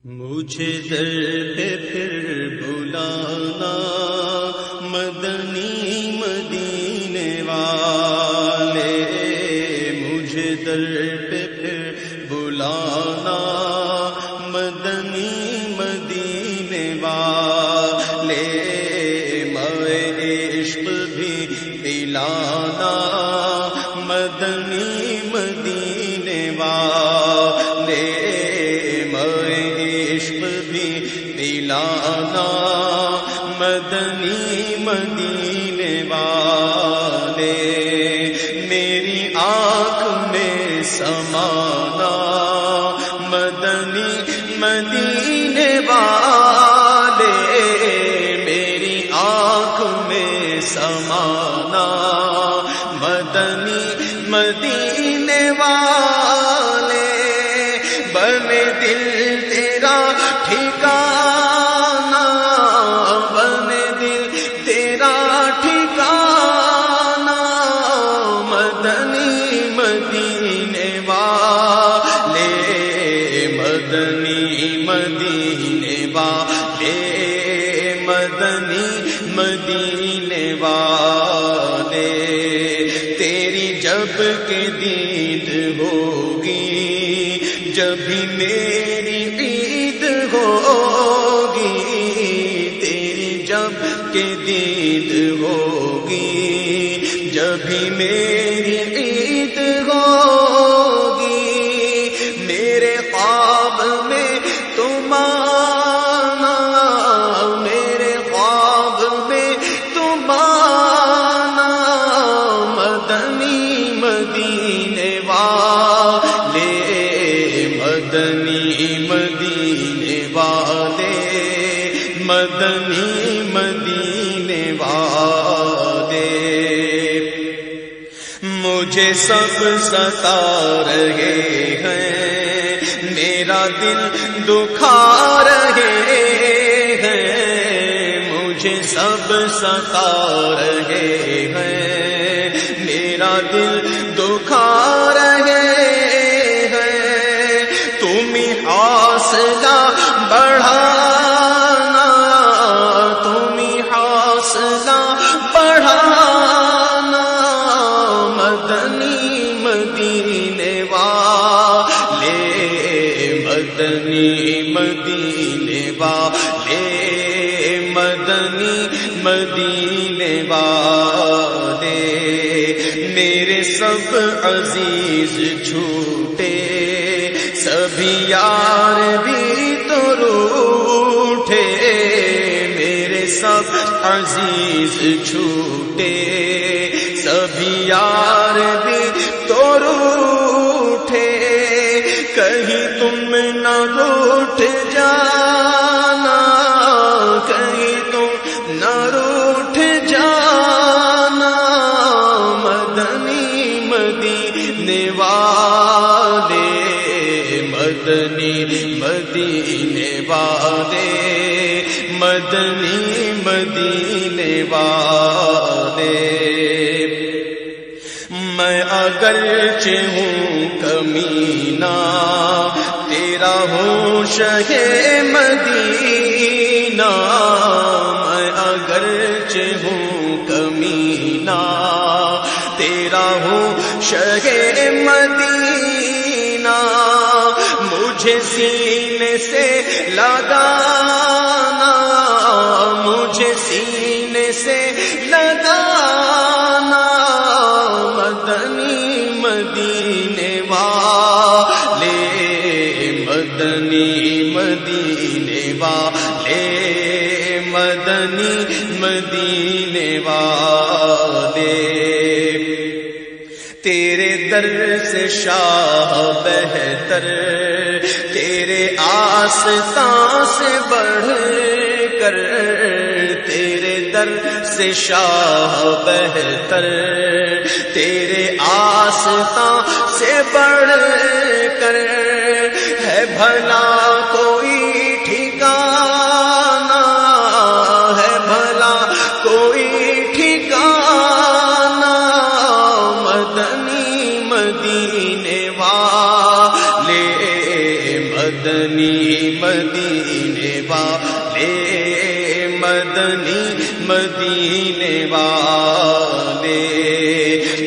مجھے در پہ پھر بلانا مدنی مدینے والے، مجھے در پہ پھر بلانا مدنی مدینے والے، مائے عشق بھی پلانا مدنی مدینے والے، پلانا مدنی مدینے والے، میری آنکھ میں سمانا مدنی مدینے والے، میری آنکھ میں سمانا مدنی مدینے والے، بنے دل تیرا ٹھکانہ، بنے دل تیرا ٹھکانہ مدنی مدینے والے، مدنی مدینے والے، مدنی مدینے والے، تیری جب کہ دید ہوگی جب بھی میری عید ہوگی، تیری جب کہ دید ہوگی جب بھی میری عید ہوگی، میرے خواب میں تم آنا، میرے خواب میں تم آنا مدنی مدینے والے، مدنی مدینے والے، مدنی مدینے والے، مجھے سب ستا رہے ہیں، میرا دل دکھا رہے ہیں، مجھے سب ستا رہے ہیں، میرا دل دکھا رہے ہیں، تم ہی حوصلہ بڑھانا، تم ہی حوصلہ بڑھانا مدنی مدینے والے، مدنی مدینے والے، مدنی مدینے والے، میرے سب عزیز چھوٹے، سبھی یار بھی تو روٹھے، میرے سب عزیز چھوٹے، سبھی یار بھی تو روٹھے، کہیں تم نہ روٹھ جانا، کہیں تم نہ روٹھ جانا مدنی مدینے والے، مدنی مدینے والے، مدنی مدینے والے، میں اگرچہ ہوں کمینہ، تیرا ہوں شہ مدینہ، میں اگرچہ ہوں کمینہ، تیرا ہوں شہ مدینہ، مجھے سینے سے لگانا، مجھے سینے سے لگانا مدنی مدینے والے، مدنی مدینے والے، مدنی مدینے والے، تیرے در سے شاہ بہتر، تیرے آستاں سے بڑھ کر، تیرے در سے شاہ بہتر، تیرے آستاں سے بڑھ کر، ہے بھلا کوئی ٹھکانہ، ہے بھلا کوئی ٹھکانہ مدنی مدینے والے، مدنی مدینے والے مدنی مدینے والے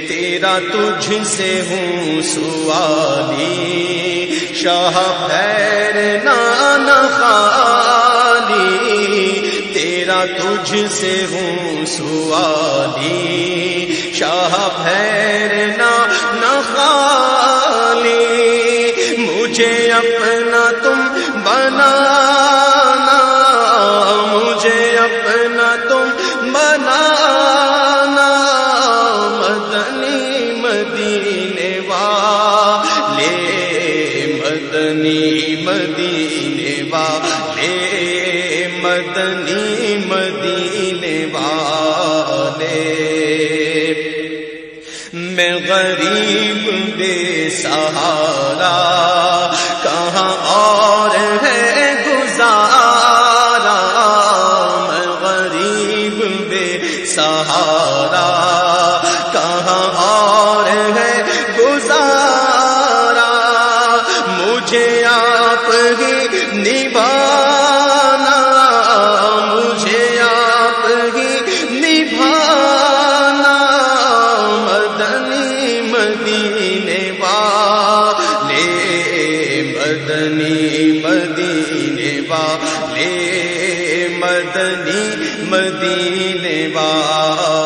تیرا تجھ سے ہوں سوالی شاہ پھیرنا نہ خالی تیرا تجھ سے ہوں سوالی شاہ پھیرنا نہ خالی مجھے اپنا تم بنانا مجھے اپنا تم بنانا مدنی مدینے والے مدنی مدینے والے مدنی مدینے والے میں غریب بے سہارا کہاں اور ہے گزارا میں غریب بے سہارا کہاں اور ہے گزارا مجھے آپ ہی نبھانا مجھے آپ ہی نبھانا مدنی مدینے والے مدنی مدینے والے مدنی مدینے والے